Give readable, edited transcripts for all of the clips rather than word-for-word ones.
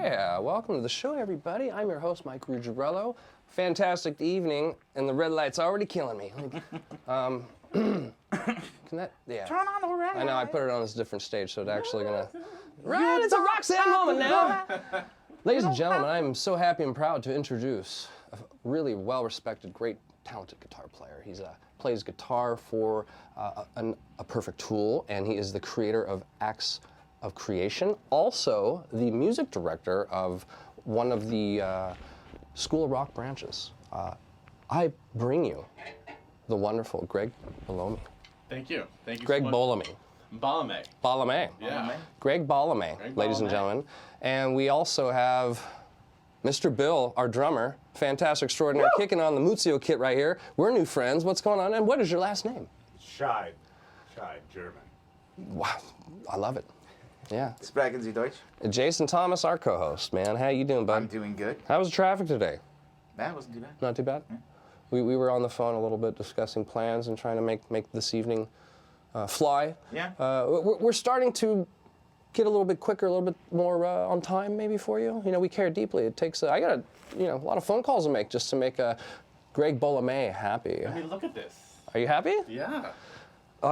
Yeah, welcome to the show, everybody. I'm your host, MikeRuggirello. Fantastic evening, and the red light's already killing me. Can that, yeah. Turn on the red light. I know, I put it on this different stage, so it's actually gonna... Right, it's a Roxanne moment now! Ladies and gentlemen, I'm so happy and proud to introduce a really well-respected, great, talented guitar player. He plays guitar for a perfect tool, and he is the creator of Acts of Creation, also the music director of one of the School of Rock branches. I bring you the wonderful Greg Bolomey. Thank you. Thank you Greg so much. Bolomey. Bolomey. Bolomey. Yeah. Greg Bolomey, ladies and gentlemen. And we also have Mr. Bill, our drummer, fantastic extraordinaire, kicking on the Muzio kit right here. We're new friends. What's going on? And what is your last name? Scheid, German. Wow, I love it. Yeah. Sprechen Sie Deutsch? Jason Thomas, our co-host, man. How you doing, bud? I'm doing good. How was the traffic today? That wasn't too bad. Not too bad? Yeah. We were on the phone a little bit discussing plans and trying to make this evening fly. Yeah. We're starting to get a little bit quicker, a little bit more on time maybe for you. You know, we care deeply. It takes, I got a lot of phone calls to make just to make Greg Bolomey happy. I mean, look at this. Are you happy? Yeah.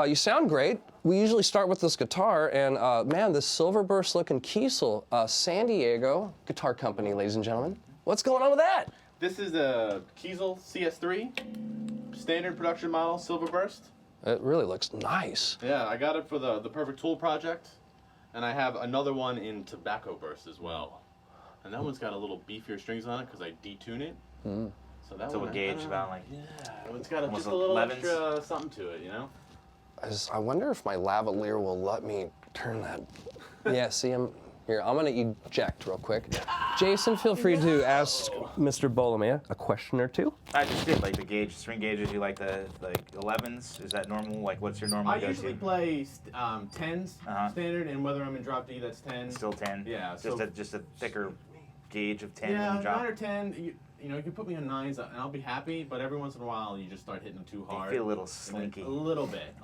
You sound great. We usually start with this guitar, and man, this silver burst looking Kiesel, San Diego guitar company, ladies and gentlemen. What's going on with that? This is the Kiesel CS3, standard production model, silver burst. It really looks nice. Yeah, I got it for the Perfect Tool project, and I have another one in tobacco burst as well. And that one's got a little beefier strings on it because I detune it. Mm. So that So one, a gauge about like... Yeah, it's got just a 11s. little extra something to it, you know? I wonder if my lavalier will let me turn that. Yeah, see, I'm gonna eject real quick. Jason, feel free to ask Mr. Bolomey a question or two. I just did like the gauge, string gauges. You like the 11s? Is that normal? Like, what's your normal I go-to? usually play 10s standard, and whether I'm in drop D, that's 10. Still 10. Yeah. Just a thicker gauge of 10 yeah, when you drop. 9 or 10. You know, you can put me on 9s and I'll be happy, but every once in a while you just start hitting them too hard. You feel a little slinky. A little bit,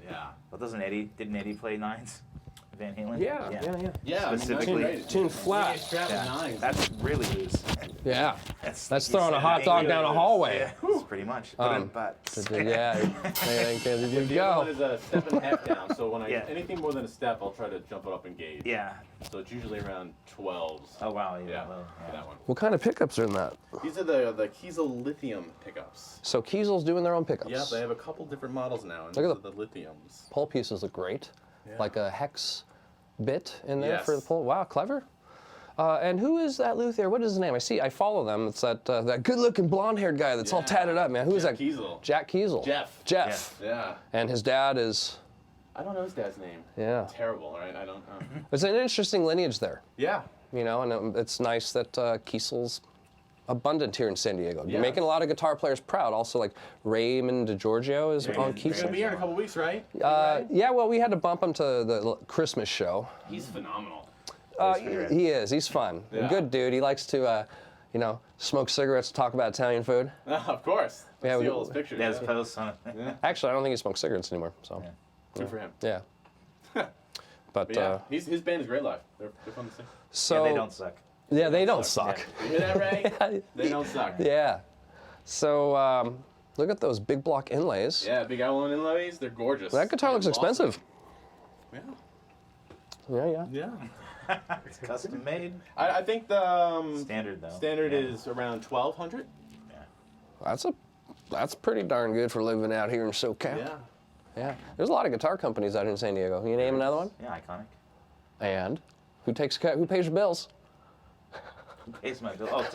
yeah. Well, didn't Eddie play 9s? Van Halen? Yeah. Yeah, Specifically. Tune flat. Yeah. 9s. That's really loose. Yeah. That's throwing a hot dog down a hallway. Yeah, that's pretty much. But Yeah, there you The other go. one is a step and a half down, so when anything more than a step, I'll try to jump it up in gauge. yeah. So it's usually around 12s. Oh wow. Yeah, Low, for that one. What kind of pickups are in that? These are the Kiesel Lithium pickups. So Kiesel's doing their own pickups. Yeah, they have a couple different models now, and Look these at are the Lithiums. Pull pieces look great. Yeah. Like a hex bit in there Yes. for the pull. Wow, clever. And who is that luthier? What is his name? I follow them. It's that good-looking blonde-haired guy that's all tatted up, man. Who is Jack that? Kiesel. Jack Kiesel. Jeff. Yeah. And his dad is. I don't know his dad's name. Yeah. Terrible, right? I don't know. It's an interesting lineage there. Yeah. You know, and it's nice that Kiesel's abundant here in San Diego. You're Yeah. making a lot of guitar players proud. Also, like Raymond DiGiorgio is on He'll Kiesel. be here in a couple weeks, right? Yeah, well, we had to bump him to the Christmas show. He's phenomenal. He is. He's fun. Yeah. Good dude. He likes to, smoke cigarettes, talk about Italian food. Of course. Yeah, See we- all his pictures. There's posts on it. Yeah. Actually, I don't think he smokes cigarettes anymore. So, Good for him. yeah. But But yeah, his band is great live. They're fun to see. so Yeah, they don't suck. Yeah, they don't suck. You hear that, Ray? They don't suck. Yeah. So look at those big block inlays. Yeah, big Avalon inlays. They're gorgeous. That guitar looks They're awesome. expensive. Yeah. Yeah. It's custom made. I think the Standard though. standard Yeah. is around 1,200. That's pretty darn good for living out here in SoCal. Yeah. Yeah. There's a lot of guitar companies out here in San Diego. You name another one? Yeah, iconic. And who pays your bills? Who pays my bill? Oh,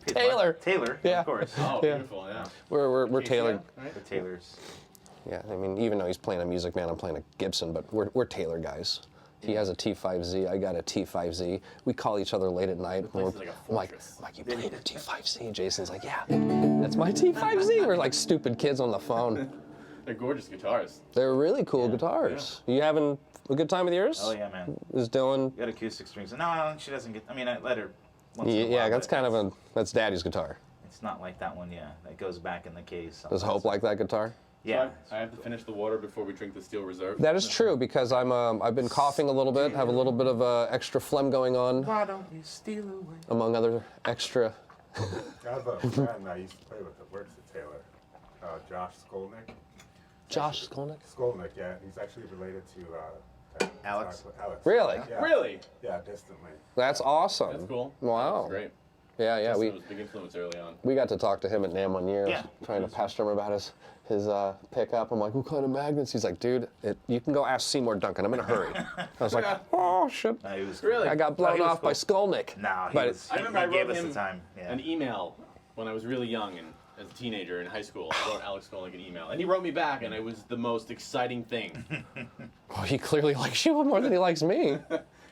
Taylor. Taylor, Yeah. of course. Oh, Yeah. beautiful. Yeah. We're KCM, Taylor. Right? The Taylors. Yeah, I mean, even though he's playing a Music Man, I'm playing a Gibson, but we're Taylor guys. He has a T5Z, I got a T5Z. We call each other late at night. place is like a I'm like, fortress. you playing a T5Z? Jason's like, yeah, that's my T5Z. We're like stupid kids on the phone. They're gorgeous guitars. They're really cool guitars. You having a good time with yours? Oh yeah, man. Is Dylan? You got acoustic strings. No, she doesn't get. I mean, I let her. Once in a Yeah, while, that's but kind of that's Daddy's guitar. It's not like that one. Yeah, that goes back in the case. Does Hope like that guitar? Yeah. So I have to finish the water before we drink the Steel Reserve. That is true because I've been coughing a little bit, have a little bit of extra phlegm going on, Why don't you steal away? among other extra. I have a friend I used to play with that works at Taylor, Josh Skolnick. Josh Skolnick? Skolnick, yeah. He's actually related to Alex? Alex. Really? Yeah. Really? Yeah, distantly. That's awesome. That's cool. Wow. That's great. Yeah, Justin we was a big influence early on. we got to talk to him at NAMM one year, Yeah. trying to pester him about his pickup. I'm like, what kind of magnets? He's like, dude, you can go ask Seymour Duncan. I'm in a hurry. I was like, oh shit. He was Really? I got blown he was off by Skolnick. No, he But was. I remember I he gave wrote us him the time. Yeah. an email when I was really young and as a teenager in high school. I wrote Alex Skolnick an email, and he wrote me back, and it was the most exciting thing. Well, he clearly likes you more than he likes me.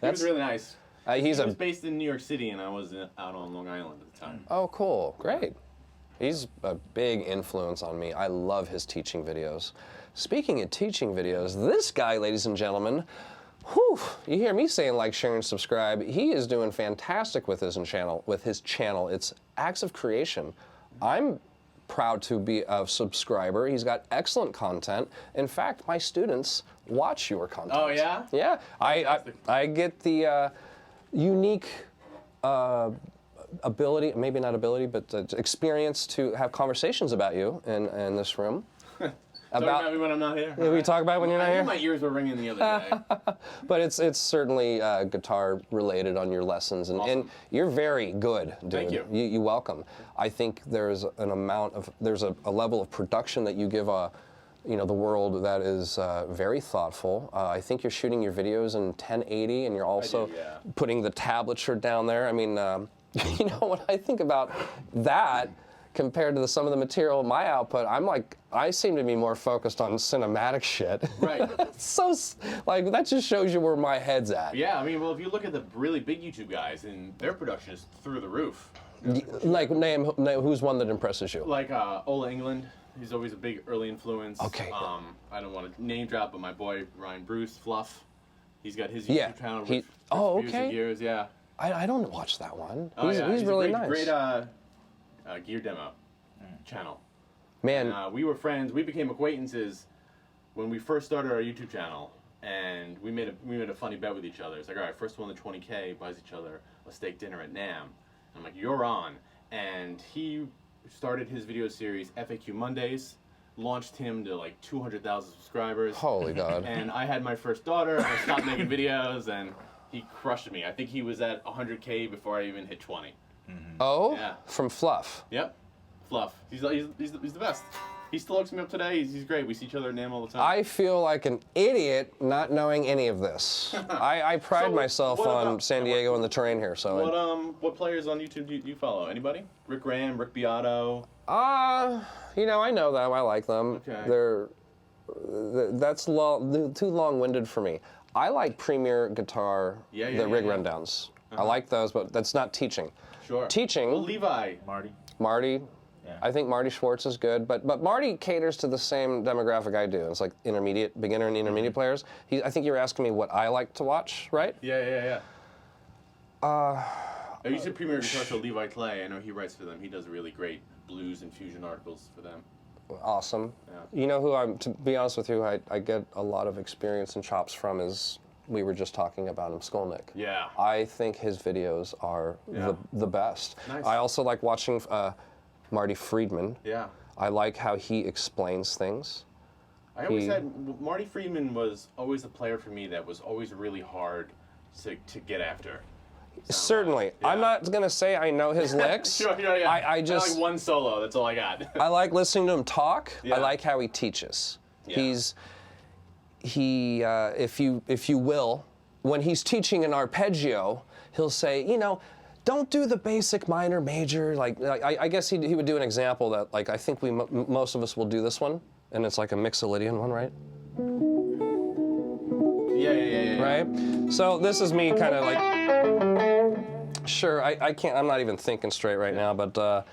He was really nice. He's He a was based in New York City, and I was out on Long Island at the time. Oh, cool. Great. He's a big influence on me. I love his teaching videos. Speaking of teaching videos, this guy, ladies and gentlemen, whew, you hear me saying like, share, and subscribe. He is doing fantastic with his channel. It's Acts of Creation. I'm proud to be a subscriber. He's got excellent content. In fact, my students watch your content. Oh, yeah? Yeah. Fantastic. I get the unique ability, maybe not ability, but experience to have conversations about you in this room. Talk about me when I'm not here. Yeah, we talk about it when you're not I knew here. my ears were ringing the other day. But it's certainly guitar related on your lessons, and Awesome. you're very good, dude. Thank you. You welcome. I think there's a level of production that you give the world that is very thoughtful. I think you're shooting your videos in 1080, and you're also yeah. putting the tablature down there. I mean, you know, when I think about that compared to some of the material in my output, I seem to be more focused on cinematic shit. Right. Like, that just shows you where my head's at. Yeah, I mean, well, if you look at the really big YouTube guys, and their production is through the roof. Like, name who's one that impresses you? Like Ola England, he's always a big early influence. Okay. I don't want to name drop, but my boy Ryan Bruce, Fluff, he's got his Yeah, YouTube channel. he- with oh, views okay. and gears, yeah. I don't watch that one. Oh, yeah. He's really nice. Great gear demo channel. Man, And, we were friends. We became acquaintances when we first started our YouTube channel, and we made a funny bet with each other. It's like, all right, first one to 20K buys each other a steak dinner at NAMM. And I'm like, you're on. And he started his video series FAQ Mondays, launched him to like 200,000 subscribers. holy God. And I had my first daughter, and I stopped making videos, and he crushed me. I think he was at 100K before I even hit 20. Oh, Yeah. from Fluff. Yep. Fluff. He's the best. He still looks me up today. He's great. We see each other at NAMM all the time. I feel like an idiot not knowing any of this. I pride So, myself what on about- San Diego and the terrain here. So What players on YouTube do you follow? Anybody? Rick Graham, Rick Beato. you know, I know them. I like them. Okay. That's too long-winded for me. I like Premier Guitar, the rig rundowns. I like those, but that's not teaching. Sure. Teaching. Well, Levi. Marty. Yeah. I think Marty Schwartz is good, but Marty caters to the same demographic I do. It's like beginner and intermediate players. I think you were asking me what I like to watch, right? Yeah. I used to Premier Guitar Show Levi Clay. I know he writes for them. He does really great blues and fusion articles for them. Awesome. Yeah. You know who to be honest with you, I get a lot of experience and chops from is, we were just talking about him, Skolnick. Yeah. I think his videos are the best. Nice. I also like watching Marty Friedman. Yeah. I like how he explains things. I always had Marty Friedman was always a player for me that was always really hard to get after. Certainly. Yeah. I'm not going to say I know his licks. Sure, yeah. I just like one solo, that's all I got. I like listening to him talk. Yeah. I like how he teaches. Yeah. If you will, when he's teaching an arpeggio, he'll say, you know, don't do the basic minor major. Like I guess he would do an example that, like, I think most of us will do this one, and it's like a Mixolydian one, right? Yeah. Right? So this is me kind of like, sure, I can't, I'm not even thinking straight right now, but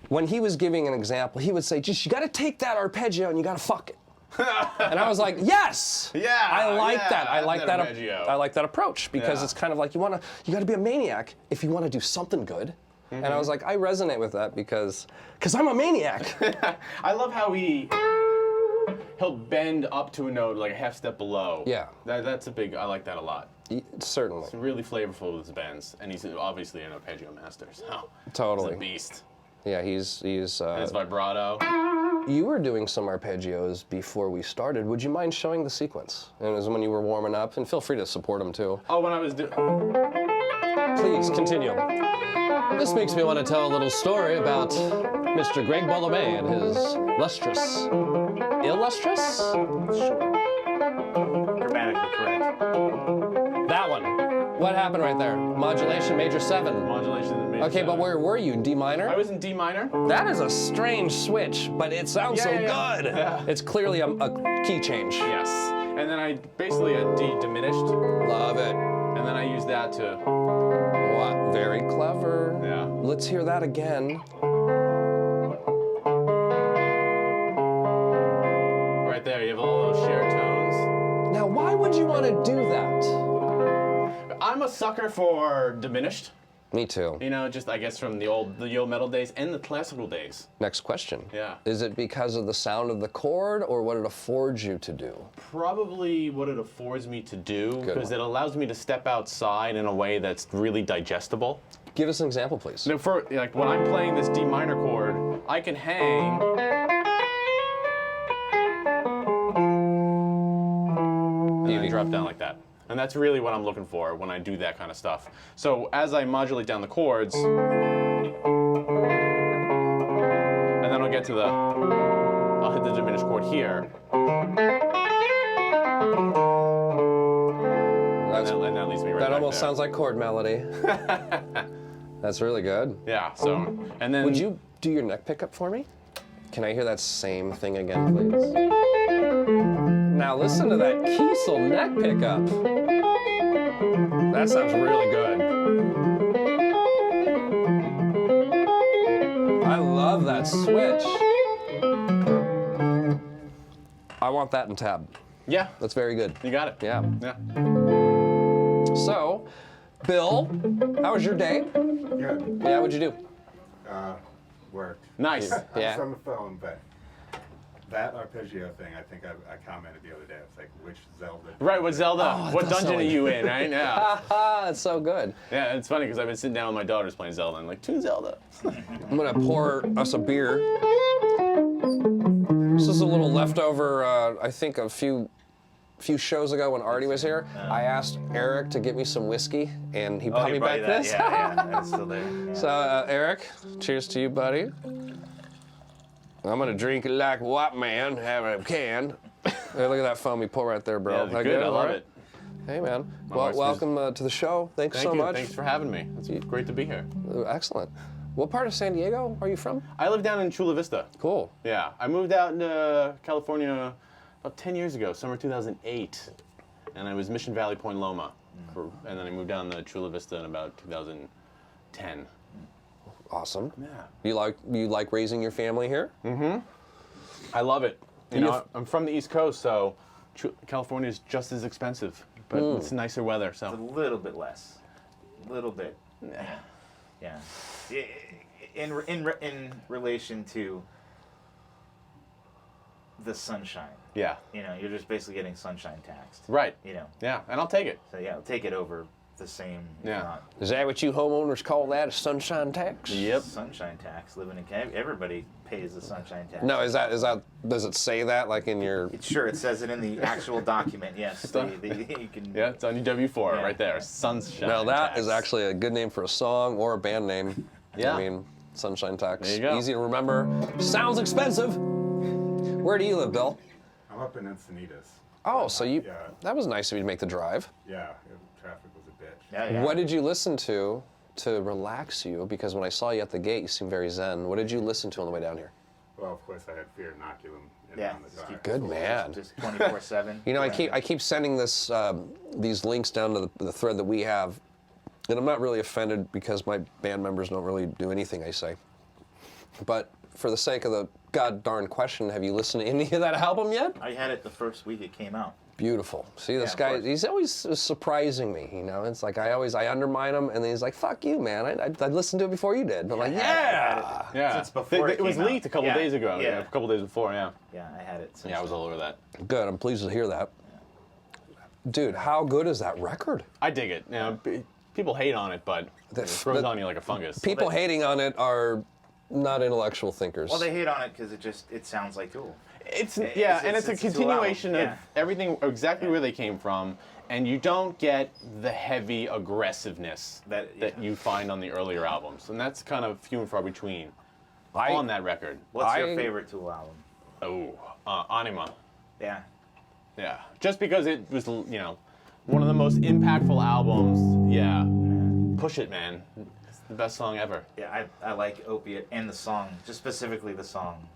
when he was giving an example, he would say, just, you gotta take that arpeggio and you gotta fuck it. And I was like, yes! Yeah, I like yeah, that. I like that. arpeggio. I like that approach because Yeah. it's kind of like you gotta be a maniac if you want to do something good. And I was like, I resonate with that because I'm a maniac. I love how he he'll bend up to a note like a half step below. Yeah. That's a big. I like that a lot. Certainly. It's really flavorful with his bends, and he's obviously an arpeggio master. So Totally. he's a beast. Yeah, he's And his vibrato. You were doing some arpeggios before we started. Would you mind showing the sequence? And it was when you were warming up, and feel free to support him too. Oh, when I was Please continue. This makes me want to tell a little story about Mr. Greg Bolomey and his illustrious. Sure. Grammatically correct. That one. What happened right there? Modulation, major 7. modulation. In major Okay, but seven. where were you? D minor? I was in D minor. That is a strange switch, but it sounds Yeah, so yeah, yeah. good. Yeah. It's clearly a key change. Yes. And then I basically had D diminished, Love it. and then I used that to. What? Very clever. Yeah. Let's hear that again. Right there, you have all those shared tones. Now, why would you want to do that? I'm a sucker for diminished. Me too. You know, just I guess from the old metal days and the classical days. Next question. Yeah. Is it because of the sound of the chord, or what it affords you to do? Probably what it affords me to do, Good because one. it allows me to step outside in a way that's really digestible. Give us an example, please. So for like when I'm playing this D minor chord, I can hang. And then drop down like that. And that's really what I'm looking for when I do that kind of stuff. So as I modulate down the chords, and then I'll get to I'll hit the diminished chord here, and that leads me right That back almost there. sounds like chord melody. That's really good. Yeah, so, and then... Would you do your neck pickup for me? Can I hear that same thing again, please? Now listen to that Kiesel neck pickup. That sounds really good. I love that switch. I want that in tab. Yeah, That's very good. you got it. Yeah. Yeah. So, Bill, how was your day? Good. Yeah, what'd you do? Worked. Nice. I Yeah. was on the phone, but that arpeggio thing, I think I commented the other day. It's like, which Zelda? Right, what Zelda? Oh, What it does dungeon sound are like- you in, right? Yeah. Ah, it's so good. Yeah, it's funny because I've been sitting down with my daughters playing Zelda and like, tune Zelda. I'm gonna pour us a beer. This is a little leftover, I think a few shows ago when Artie was here. I asked Eric to get me some whiskey, and he brought me back this. Yeah, that's still there. Yeah. So, Eric, cheers to you, buddy. I'm gonna drink it like a white man, have a can. Hey, look at that foam you pour right there, bro. Yeah, That good. I All love right? it. Hey, man. My Well, wife's welcome to the show. Thanks Thank so you. much. Thanks for having me. It's great to be here. Excellent. What part of San Diego are you from? I live down in Chula Vista. Cool. Yeah, I moved out to California about 10 years ago, summer 2008. And I was Mission Valley, Point Loma. And then I moved down to Chula Vista in about 2010. Awesome. Yeah. You like raising your family here? I love it. You You know, f- I'm from the East Coast, so California is just as expensive, but it's nicer weather. It's a So little bit less. A little bit. Yeah. In relation to the sunshine. yeah, You know, you're just basically getting sunshine taxed. right. You know. Yeah, and I'll take it. So yeah, take it over the same. if Yeah. not Is that what you homeowners call that, a sunshine tax? Yep. sunshine tax. Living in everybody pays the sunshine tax. No, is that does it say that like in your Sure, it says it in the actual document. Yes, you can. Yeah, it's on your W4 Yeah. right there. Sunshine. Now that tax. is actually a good name for a song or a band name. Yeah. I mean, Sunshine Tax. There you go. Easy to remember. Sounds expensive. Where do you live, Bill? I'm up in Encinitas. Oh, so you Yeah. that was nice of you to make the drive. Yeah, traffic was a bitch. Yeah. What did you listen to relax you? Because when I saw you at the gate, you seemed very zen. What did you listen to on the way down here? Well, of course, I had Fear Inoculum in Yeah, on the just drive. Good man. Just 24/7. You know, I keep sending these links down to the thread that we have, and I'm not really offended because my band members don't really do anything I say. But for the sake of the god darn question, have you listened to any of that album yet? I had it the first week it came out. Beautiful. See, this of guy, course. he's always surprising me, you know? It's like I undermine him, and then he's like, fuck you, man. I listened to it before you did. And I'm like, yeah! Yeah. Since before it was came out. leaked a couple Yeah. days ago. Yeah. A couple days before, yeah. Yeah, I had it. Since Yeah, I was all over that. Good, I'm pleased to hear that. Dude, how good is that record? I dig it. You know, people hate on it, but it grows on you like a fungus. People hating on it are not intellectual thinkers. Well, they hate on it because it sounds like Tool. It's and it's it's a Tool continuation album, of yeah. everything exactly where they came from, and you don't get the heavy aggressiveness That- you find on the earlier albums, and that's kind of few and far between on that record. What's your I- favorite Tool album? Oh, Anima. Yeah. Yeah, just because it was, you know, one of the most impactful albums. Yeah, Push It, man. It's the best song ever. Yeah, I like Opiate and the song, just specifically the song.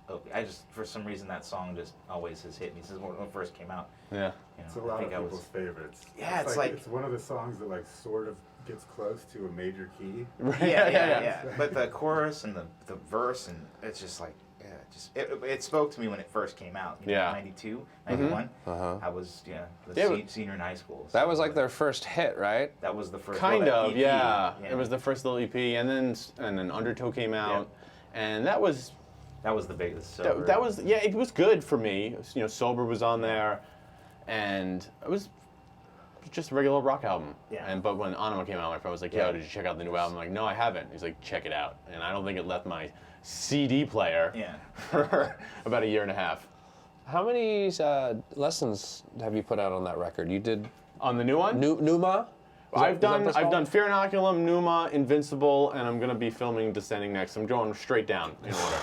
Opiate. I just, for some reason, that song just always has hit me since when it first came out. Yeah. You know, It's a I lot of think I was. people's favorites. Yeah, it's like- it's one of the songs that like sort of gets close to a major key. Yeah. But the chorus and the verse, and it's just like, it spoke to me when it first came out. You know, Yeah. 92, 91. Uh-huh. I was, Yeah, senior in high school. That so, was like their first hit, right? That was the first. Kind well, that of, EP, yeah. It was the first little EP, and then Undertow came out, and that was That was the biggest. that was it was good for me. You know, Sober was on there, and it was just a regular rock album. Yeah. But when Anima came out, my friend was like, "Yo, did you check out the new album?" I'm like, "No, I haven't." He's like, "Check it out," and I don't think it left my CD player Yeah. for about a year and a half. How many lessons have you put out on that record? You did On the new one, Numa? I've done Fear Inoculum, Numa, Invincible, and I'm gonna be filming Descending next. I'm going straight down in order.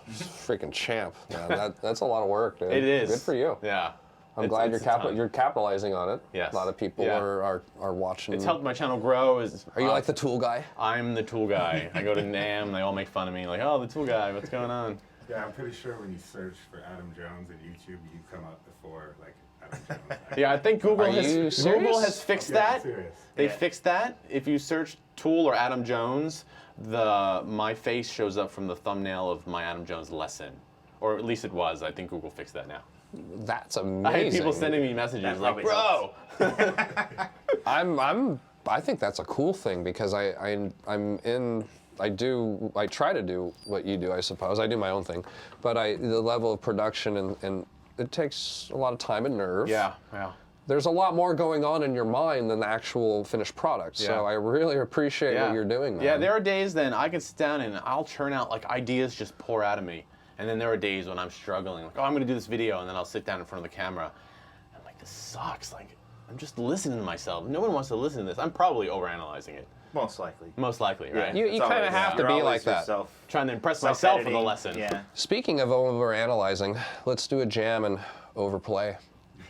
Freaking champ. Yeah, that's a lot of work, dude. It is. Good for you. Yeah. I'm glad it's a ton. you're capitalizing on it. Yes. A lot of people Yeah. are watching. It's helped my channel grow. Are you like the Tool guy? I'm the Tool guy. I go to NAMM, they all make fun of me, like, oh, the Tool guy, what's going on? Yeah, I'm pretty sure when you search for Adam Jones in YouTube, you come up before like Adam Jones. Yeah, I think Google Are you has serious? fixed Yeah, I'm that. serious. They Yeah. fixed that. If you search Tool or Adam Jones, my face shows up from the thumbnail of my Adam Jones lesson. Or at least it was. I think Google fixed that now. That's amazing. I had people sending me messages That like, probably bro! I think that's a cool thing because I try to do what you do, I suppose. I do my own thing, but the level of production and it takes a lot of time and nerve. Yeah. There's a lot more going on in your mind than the actual finished product. Yeah. So I really appreciate what you're doing, man. Yeah, there are days then I can sit down and I'll churn out, like, ideas just pour out of me. And then there are days when I'm struggling, like, oh, I'm gonna do this video, and then I'll sit down in front of the camera. I'm like, this sucks. Like, I'm just listening to myself. No one wants to listen to this. I'm probably overanalyzing it. Most likely. Most likely, right? You It's kind of always- have to you're be always like that. yourself. Trying to impress myself with a Self-editing. lesson. Yeah. Speaking of overanalyzing, let's do a jam and overplay.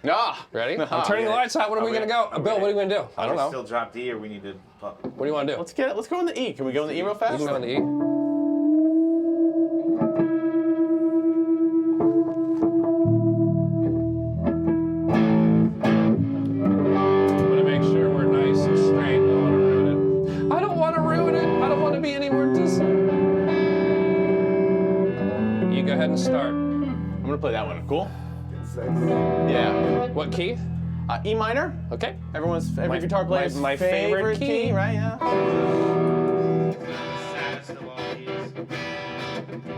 Ah! Ready? I'm turning the lights out. When are we gonna go? Bill, what are you gonna do? I don't know. Still drop D, or we need to. What do you want to do? Let's go in the E. Can we go in the E real fast? You can go on the E. I'm gonna make sure we're nice and straight. I don't want to ruin it. I don't want to be any more distant. You go ahead and start. I'm gonna play that one. Cool? Get safe. Yeah. What key? E minor. Okay. Every guitar player's my favorite key. right? Yeah. Saddest of all keys.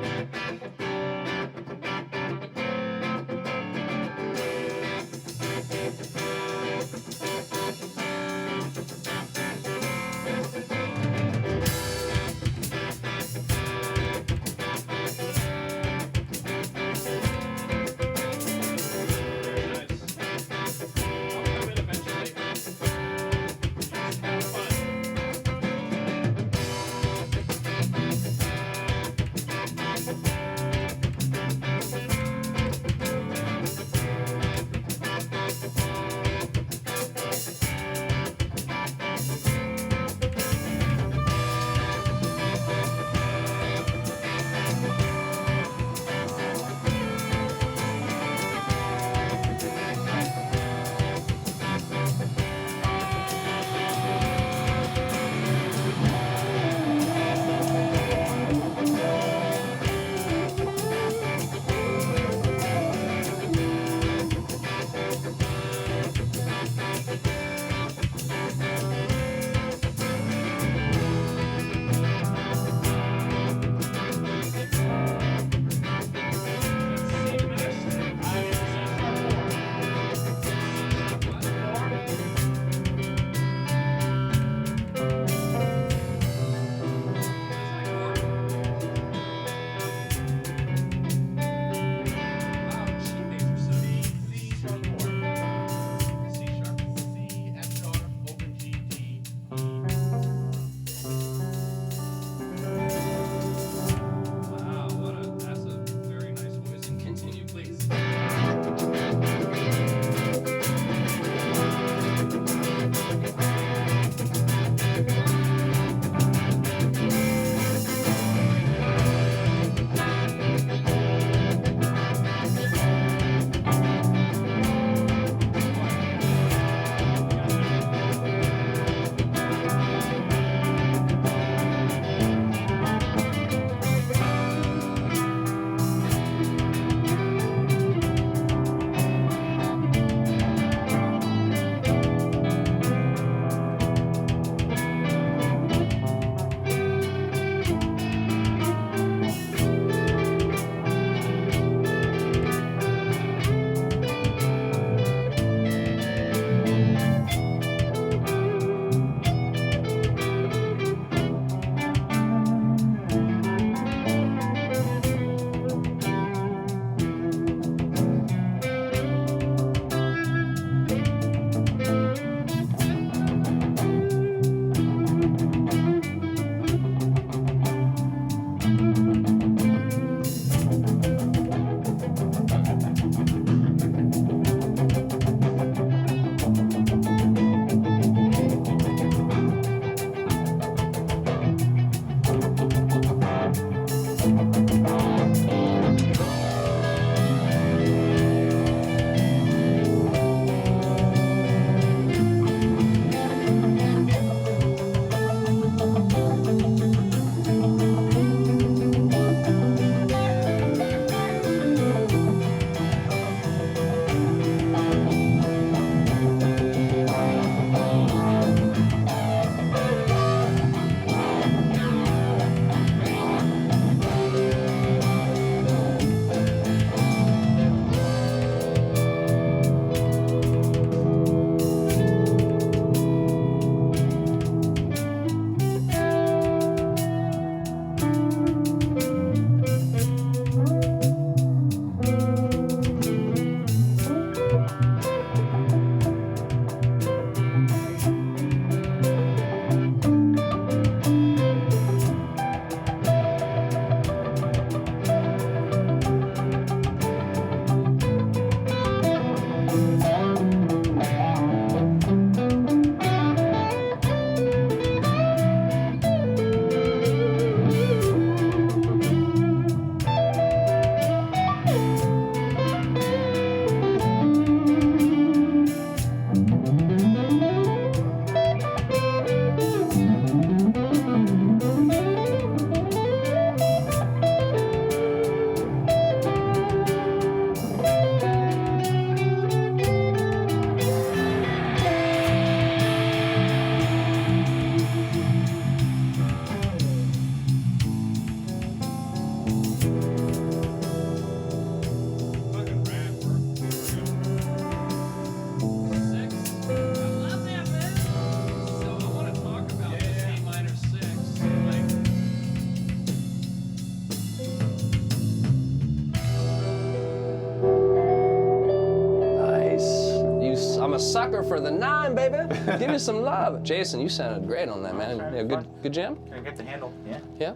sucker for the 9, baby. Give me some love. Jason, you sounded great on that, man. Okay, Yeah, good, fine. good jam? I get the handle. Yeah. Yeah.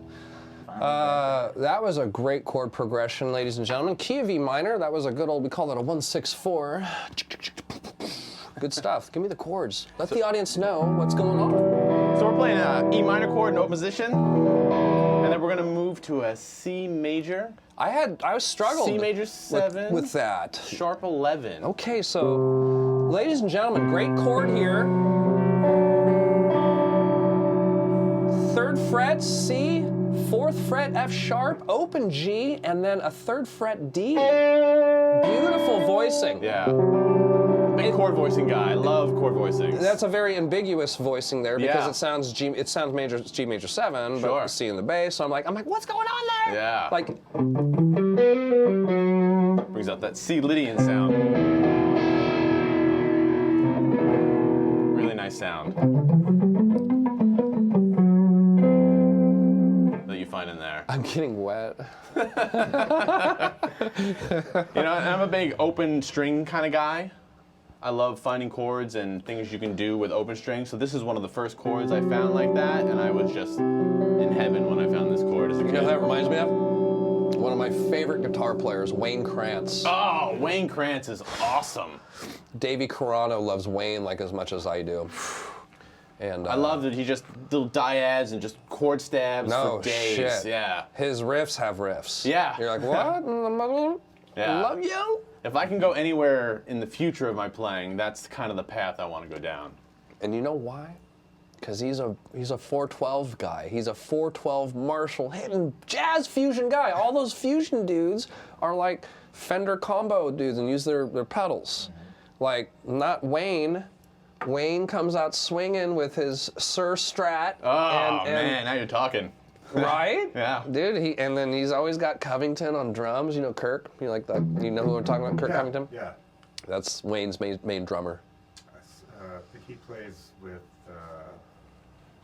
That was a great chord progression, ladies and gentlemen. Key of E minor, that was a good old, we call that a 1-6-4. Good stuff. Give me the chords. Let the audience know what's going on. So we're playing an E minor chord in open position, and then we're gonna move to a C major, I was struggled C major 7, with that. sharp 11. Okay, so, ladies and gentlemen, great chord here. 3rd fret C, 4th fret F sharp, open G, and then a 3rd fret D. Beautiful voicing. Yeah. Big chord voicing guy. I love chord voicing. That's a very ambiguous voicing there because Yeah. it sounds G major 7, Sure. but C in the bass. So I'm like, what's going on there? Yeah. Like, Brings out that C Lydian sound. Really nice sound that you find in there. I'm getting wet. You know, and I'm a big open string kind of guy. I love finding chords and things you can do with open strings. So this is one of the first chords I found like that, and I was just in heaven when I found this chord as a You know kid. who that reminds me of? One of my favorite guitar players, Wayne Krantz. Oh, Wayne Krantz is awesome. Davey Carano loves Wayne like as much as I do. And I love that he just little dyads and just chord stabs No for days. shit. Yeah. His riffs have riffs. Yeah. You're like, what? Yeah. Love you. If I can go anywhere in the future of my playing, that's kind of the path I want to go down. And you know why? Because he's a 412 guy. He's a 412 Marshall hitting jazz fusion guy. All those fusion dudes are like Fender combo dudes and use their pedals. Like, not Wayne. Wayne comes out swinging with his Sir Strat. Oh, man, now you're talking. Right? Yeah. Dude, and then he's always got Covington on drums. You know Kirk? You like that? You know who we're talking about? Kirk Yeah, Covington? yeah. That's Wayne's main drummer. I think he plays with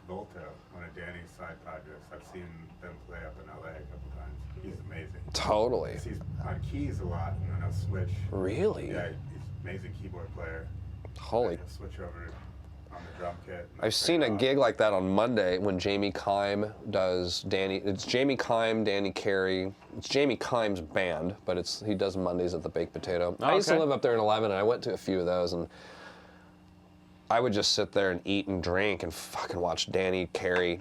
Volta, one of Danny's side projects. I've seen them play up in LA a couple times. He's amazing. Totally. He's on keys a lot, and then I'll switch. Really? Yeah, he's an amazing keyboard player. Holy. He'll switch over on the drum kit. I've seen a gig like that on Monday when Jamie Kime does Danny. It's Jamie Kime, Danny Carey. It's Jamie Kime's band, but he does Mondays at the Baked Potato. I used to okay. live up there in 11, and I went to a few of those, and I would just sit there and eat and drink and fucking watch Danny Carey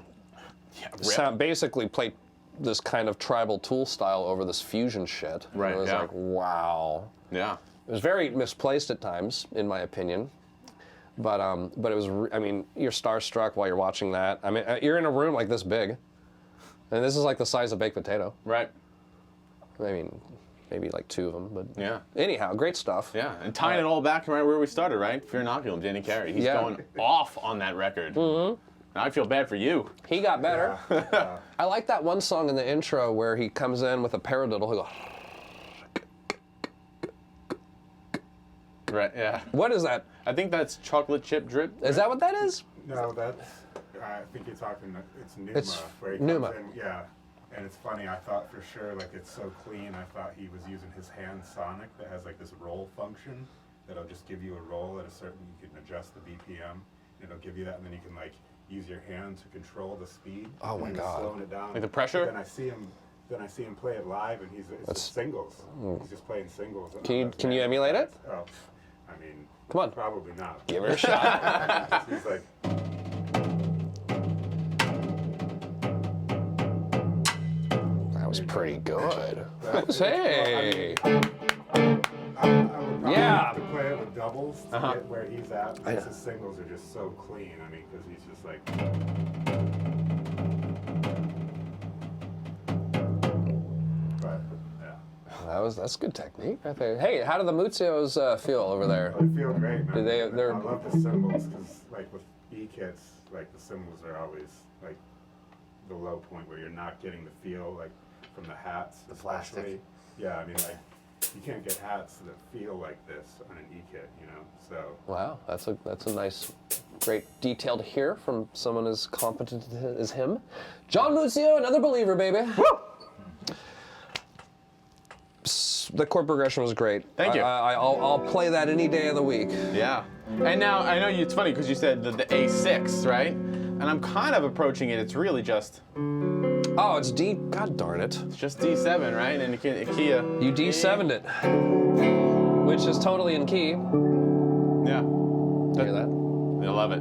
basically play this kind of tribal Tool style over this fusion shit. Right, And it was yeah. like, wow. Yeah. It was very misplaced at times, in my opinion. But it was, I mean, you're starstruck while you're watching that. I mean, you're in a room like this big. And this is like the size of baked potato. Right. I mean, maybe like 2 of them, but Yeah. anyhow, great stuff. Yeah, and tying it all back to right where we started, right? Fear Inoculum, Danny Carey. He's Yeah. going off on that record. Mm-hmm. Now I feel bad for you. He got better. Yeah. I like that one song in the intro where he comes in with a paradiddle. He goes, Right, yeah. what is that? I think that's chocolate chip drip. Is that what that is? No, that's, I think you're talking, it's Numa. It's where he Numa. comes in, yeah. And it's funny, I thought for sure, like, it's so clean, I thought he was using his hand sonic that has, like, this roll function that'll just give you a roll at a certain, you can adjust the BPM, and it'll give you that, and then you can, like, use your hand to control the speed. Oh my and he's God. slowing it down. Like the pressure? Then I see him play it live, and it's just singles. He's just playing singles. Can you emulate it? Oh, I mean, Come on. probably not. Give it a shot. He's like, That was pretty good. Hey. I would probably Yeah. have to play it with doubles to get where he's at, because his singles are just so clean. I mean, because he's just like. But yeah, That's good technique right there. Hey, how do the Muzios feel over there? I feel great, man. Do they're- I love the cymbals because, like, with E kits, like the cymbals are always like the low point where you're not getting the feel, like from the hats, The plastic. especially. Yeah, I mean, like you can't get hats that feel like this on an E kit, you know. So Wow, that's a nice, great detail to hear from someone as competent as him. John Muzio, another believer, baby. Woo! the chord progression was great. Thank you. I'll play that any day of the week. Yeah. And now, I know it's funny because you said the A6, right? And I'm kind of approaching it. It's really just... Oh, it's D. God darn it. It's just D7, right? And a key. You D7'd it, which is totally in key. Yeah. Hear that? I love it.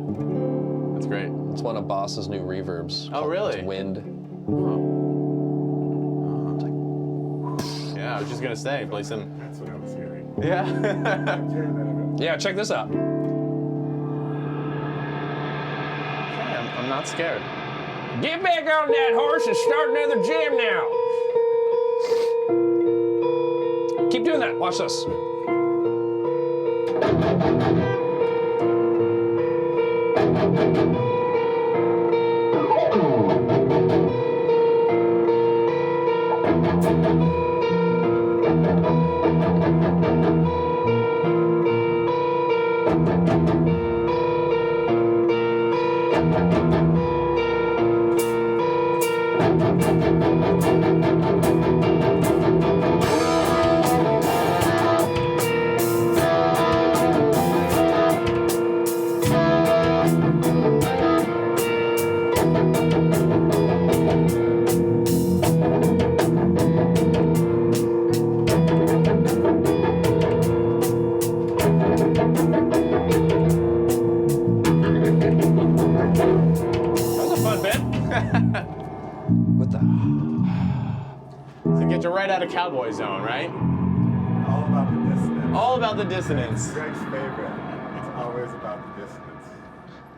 That's great. It's one of Boss's new reverbs. Oh, really? It's Wind. Yeah, I was just gonna say, play some. That's what I was hearing. Yeah. Yeah, check this out. I'm not scared. Get back on that horse and start another jam now. Keep doing that. Watch this. Right out of Cowboy Zone, right? All about the dissonance. All about the dissonance. Greg's favorite. It's always about the dissonance.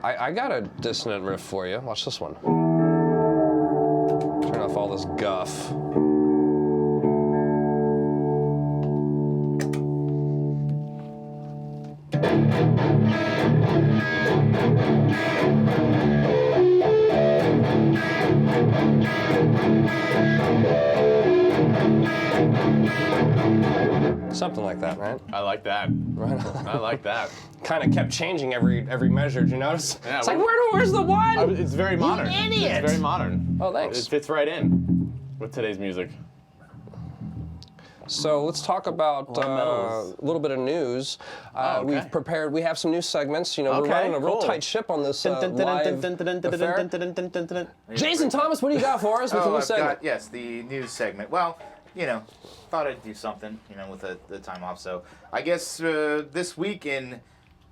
I got a dissonant riff for you. Watch this one. Turn off all this guff. Something like that, right? I like that. Right. I like that. Kind of kept changing every measure. Did you notice? Yeah, It's like, where's the one? It's very modern. You idiot! It's very modern. Oh, thanks. It fits right in with today's music. So let's talk about a little bit of news. Okay. We've prepared. We have some new segments. You know, we're Okay, running a real cool. tight ship on this live affair. Jason Thomas, what do you got for us with the new I've segment? got, yes, the news segment. Well, you know, thought I'd do something, you know, with the time off. So I guess this week in,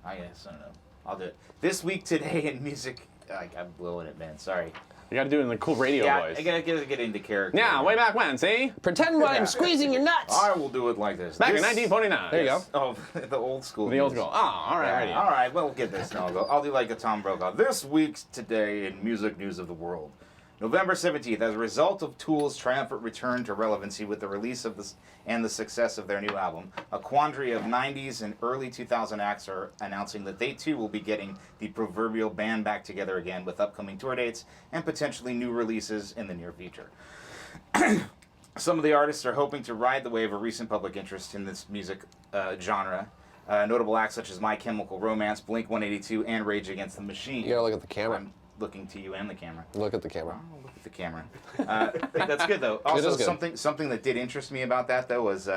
I don't know, I'll do it. This week today in music, I'm blowing it, man. Sorry. You got to do it in the cool radio Yeah, voice. I gotta get into character. Yeah, way back when, see? Pretend I'm squeezing your nuts. I will do it like this. Back in This- 1949. There you go. Oh, the old school. The old news. school. Oh, all right, Yeah, ready. all right, well, we'll get this. No, I'll do like a Tom Brokaw. This week's Today in Music News of the World. November 17th, as a result of Tool's triumphant return to relevancy with the release of this and the success of their new album, a quandary of 90s and early 2000 acts are announcing that they too will be getting the proverbial band back together again with upcoming tour dates and potentially new releases in the near future. Some of the artists are hoping to ride the wave of recent public interest in this music genre. Notable acts such as My Chemical Romance, Blink-182, and Rage Against the Machine. You gotta look at the camera. I'm looking to you and the camera. Look at the camera. Oh, look at the camera. That's good though. Also, is good. something that did interest me about that though was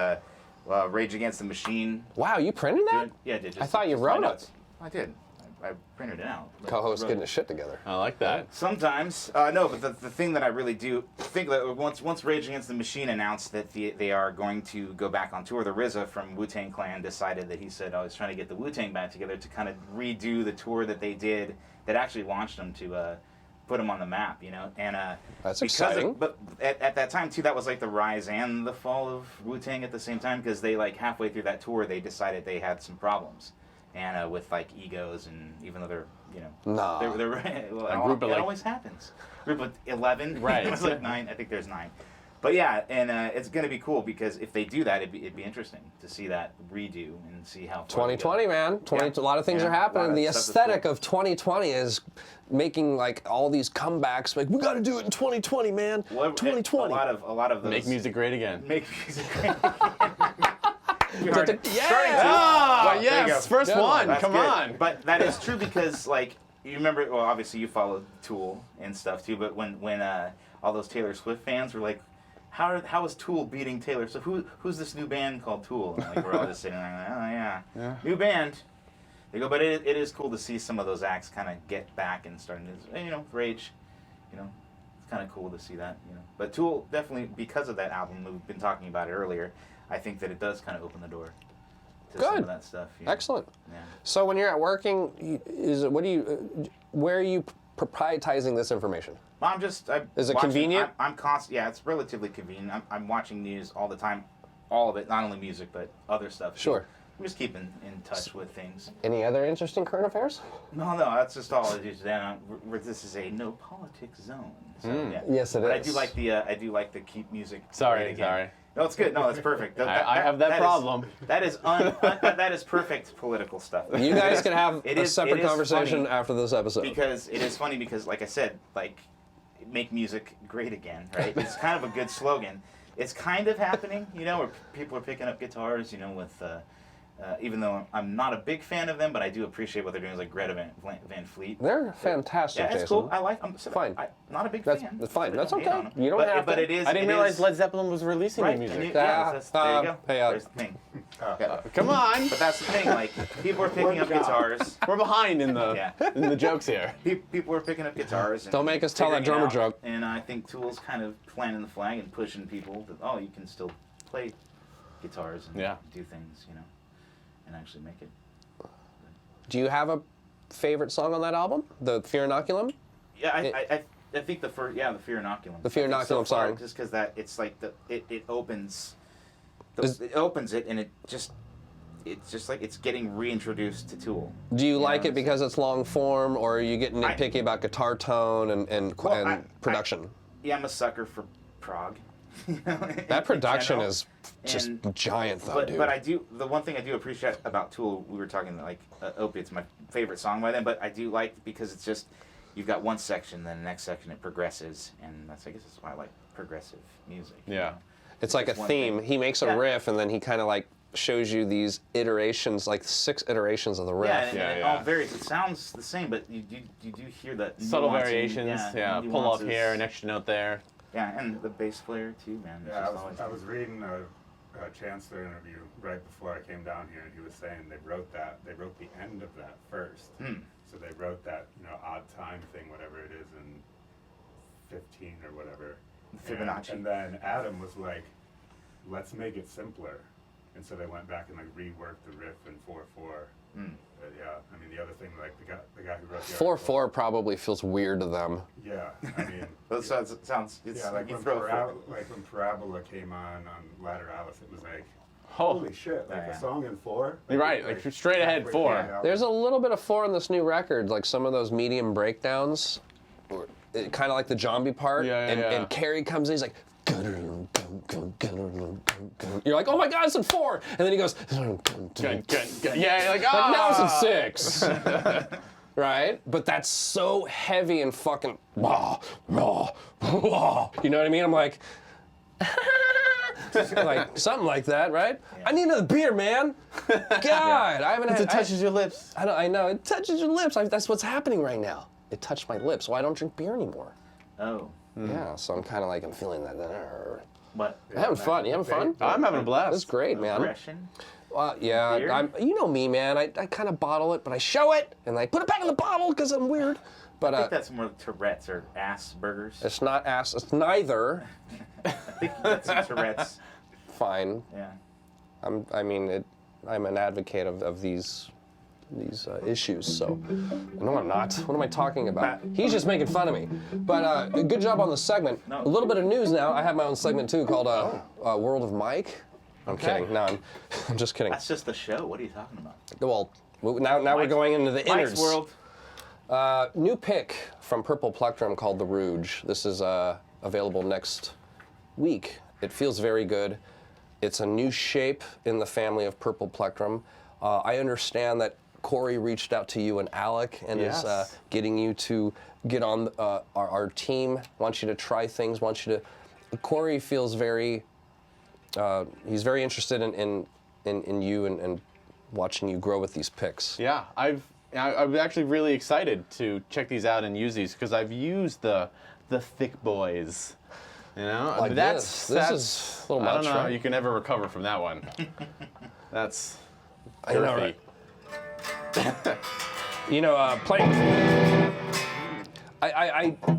Rage Against the Machine. Wow, you printed that? Yeah, I did. I thought you just wrote my it. notes. I did. I printed it out. Co-host Wrote getting it. his shit together. I like that. Sometimes, no, but the thing that I really do think that once Rage Against the Machine announced that they are going to go back on tour, the RZA from Wu-Tang Clan decided that he said, I was trying to get the Wu-Tang back together to kind of redo the tour that they did that actually launched them to put them on the map, you know? And That's because exciting. but at that time, too, that was like the rise and the fall of Wu-Tang at the same time because they, like, halfway through that tour, they decided they had some problems. And with, like, egos and even though they're, you know, Nah. they're well, A group of, it like- always happens. Group of 11, Right. it was like 9. I think there's 9. But yeah, and it's gonna be cool because if they do that, it'd be interesting to see that redo and see how. far they go. 2020, man. A lot of things Yeah, are a lot happening. of The stuff is aesthetic cool. of 2020 is making like all these comebacks. Like, we got to do it in 2020, man. Well, 2020. A lot of those Make music great again. Make music great. You heard it. Yeah. Starting to. Ah, Well, there you yes, go. first Good one. That's Come good. on. But that is true because, like, you remember, well, obviously you followed Tool and stuff too, but when all those Taylor Swift fans were like, how is Tool beating Taylor? So who's this new band called Tool? And like we're all just sitting there like, oh yeah, new band. They go, but it is cool to see some of those acts kind of get back and starting to, Rage, it's kind of cool to see that, But Tool, definitely, because of that album, we've been talking about it earlier, I think that it does kind of open the door to some of that stuff. Excellent. Yeah. So when you're at working, where are you proprietizing this information? I'm just. Is it convenient? I'm constant. Yeah, it's relatively convenient. I'm watching news all the time, all of it, not only music but other stuff. So Sure. I'm just keeping in touch with things. Any other interesting current affairs? No, that's just all I do today. This is a no politics zone. So, yeah. Yes, it But is. I do like to keep music. Sorry. No, it's good. No, that's perfect. I have that problem. That is perfect political stuff. You guys can have a separate it is conversation funny after this episode. Because it is funny because, like I said, make music great again, right? It's kind of a good slogan. It's kind of happening, where people are picking up guitars, with, even though I'm not a big fan of them, but I do appreciate what they're doing, like Greta Van Fleet. They're fantastic, Yeah, it's Jason. cool. I'm Fine. Not a big That's fan. fine. so That's don't hate okay. on 'em. You don't have but to. it is. I didn't it realize is, Led Zeppelin was releasing right, new music. and Yeah, there you go. hey, There's the thing. Come on. But that's the thing. People are picking up guitars. We're behind in the Yeah. in the jokes here. People are picking up guitars. And Don't make us tell that figuring it drummer out. joke. And I think Tool's kind of planting the flag and pushing people that you can still play guitars and do things, and actually make it. Do you have a favorite song on that album? The Fear Inoculum? Yeah, I think the Fear Inoculum. The Fear I think Inoculum so far, song. just because it's like it opens. It opens it, and it's just like it's getting reintroduced to Tool. Do you like it because it's long form, or are you getting nitpicky about guitar tone and production? I'm a sucker for prog. That production in is just And- giant, though, dude. But the one thing I do appreciate about Tool, we were talking Opiate's my favorite song by them, but I do like because it's just you've got one section, then the next section it progresses, and I guess that's why I like progressive music. Yeah. It's like a one theme. thing. He makes a Yeah. riff, and then he kind of shows you these iterations, 6 iterations of the riff. Yeah, and Yeah, it yeah. all varies. It sounds the same, but you do hear that Subtle nuancing, variations. Yeah. Pull off nuances. here, an extra note there. Yeah, and the bass player too, man. It's Yeah, just always- I was reading a Chancellor interview right before I came down here, and he was saying they wrote the end of that first. So they wrote that odd time thing, whatever it is, in 15 or whatever. Fibonacci. And then Adam was like, let's make it simpler. And so they went back and reworked the riff in 4/4. Yeah, I mean the other thing, the guy who wrote the 4/4 probably feels weird to them. Yeah, I mean. That sounds. It's, Yeah, you when throw a when Parabola came on Lateralis, it was like, Oh. holy shit, Yeah. a song in 4? You're right, straight ahead halfway 4. through the album. There's a little bit of 4 in this new record, some of those medium breakdowns, kind of like the zombie part. Yeah, yeah, yeah. And Carrie comes in, he's like, you're like, oh my God, it's in 4, and then he goes, Good. Yeah, you're like, like, now it's in ah! 6. Right? But that's so heavy and fucking you know what I mean? I'm like something like that, right? Yeah. I need another beer, man. God, I haven't had It touches your lips. I know, it touches your lips. That's what's happening right now. It touched my lips, so I don't drink beer anymore. Oh, Yeah, so I'm kind of I'm feeling that. but I'm having fun. You having fun? I'm having a blast. This is great, man. aggression. Yeah, Beer? you know me, man. I kind of bottle it, but I show it, and I put it back in the bottle because I'm weird. But I think that's more Tourette's or Asperger's. it's not ass. It's neither. I think that's Tourette's. Fine. Yeah. I'm an advocate of these issues. So no, I'm not. What am I talking about? He's just making fun of me. But good job on the segment. No. A little bit of news now. I have my own segment too called World of Mike. I'm kidding. No, I'm just kidding. That's just the show. What are you talking about? Well, now we're Mike's- going into the innards. Mike's World. New pick from Purple Plectrum called The Rouge. This is available next week. It feels very good. It's a new shape in the family of Purple Plectrum. I understand that Corey reached out to you and Alec and is Yes. getting you to get on our team, wants you to try things, Corey feels very, he's very interested in you and watching you grow with these picks. Yeah, I'm actually really excited to check these out and use these because I've used the thick boys. You know, Like that's this is a little I much, don't know. right? You can never recover from that one. That's I know, girthy. right? You know, playing.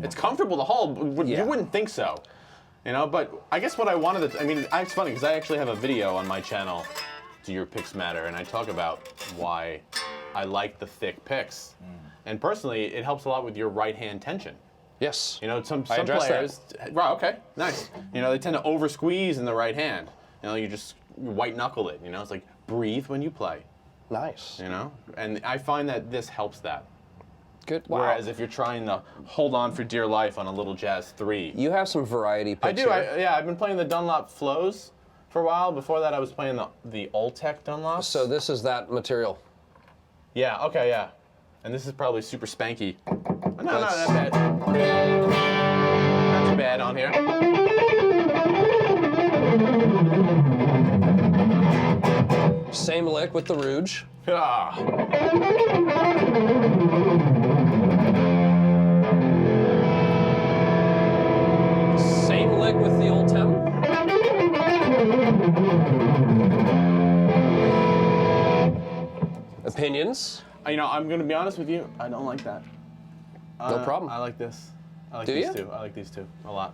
It's comfortable to hold. But Yeah. You wouldn't think so. You know, but I guess what I wanted to, I mean, it's funny because I actually have a video on my channel, Do Your Picks Matter, and I talk about why I like the thick picks. And personally, it helps a lot with your right hand tension. Yes. You know, some addressed players, right, okay, nice. You know, they tend to over squeeze in the right hand. You know, you just white knuckle it, you know, it's like breathe when you play, Nice. you know? And I find that this helps that. Good. Wow. Whereas if you're trying to hold on for dear life on a little jazz 3. You have some variety picks I do, here. yeah, I've been playing the Dunlop Flows for a while. Before that, I was playing the Ultec Dunlops. So this is that material. Yeah, okay, yeah. And this is probably super spanky. No, That's- not bad. Not too bad on here. Same lick with the Rouge. Ah. Same lick with the Old Tem. Opinions? You know, I'm gonna be honest with you. I don't like that. No problem. I like this. I like Do these you? two. I like these two a lot.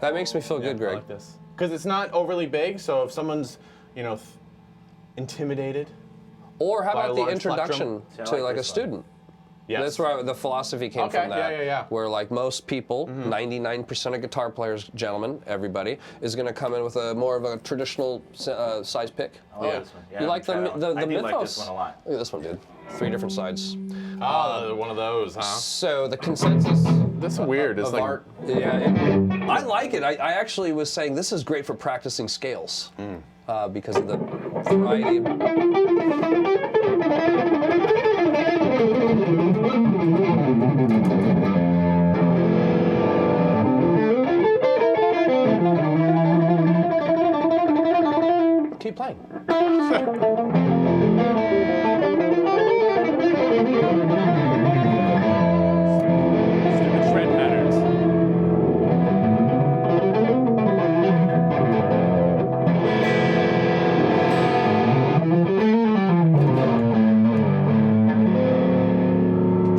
That makes me feel Yeah, good, I Greg. like this because it's not overly big. So if someone's, you know, intimidated, Or how By a about the large introduction See, I to like like a this one. student? yes. That's where the philosophy came Okay, from that. yeah. Where like most people, 99% of guitar players, gentlemen, everybody, is going to come in with a more of a traditional size pick. I like this one. Yeah, You like the I the do Mythos? like this one a lot. Look at this one, dude. 3 different sides. Oh, one of those, huh? So the consensus That's weird. It's of like art, yeah, I like it. I actually was saying this is great for practicing scales because of the variety. Keep playing. stupid shred patterns.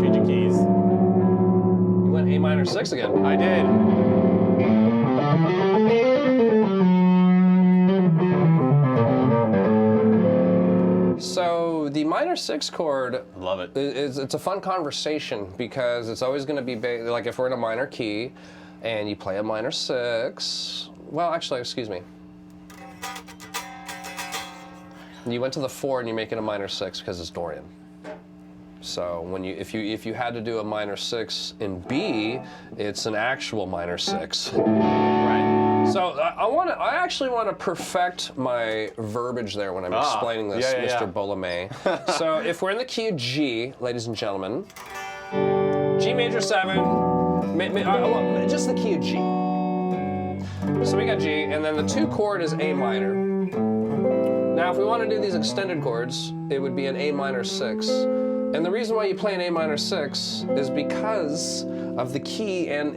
Change your keys. You went A minor 6 again. I did. So the minor 6 chord Love it. it's a fun conversation because it's always going to be like if we're in a minor key and you play a minor 6. Well, actually, excuse me. You went to the 4 and you make it a minor 6 because it's Dorian. So when if you had to do a minor 6 in B, it's an actual minor 6. Right. So I actually want to perfect my verbiage there when I'm explaining this, yeah, Mr. yeah. Bolomey. So if we're in the key of G, ladies and gentlemen, G major 7, just the key of G. So we got G, and then the 2 chord is A minor. Now if we want to do these extended chords, it would be an A minor 6. And the reason why you play an A minor 6 is because of the key and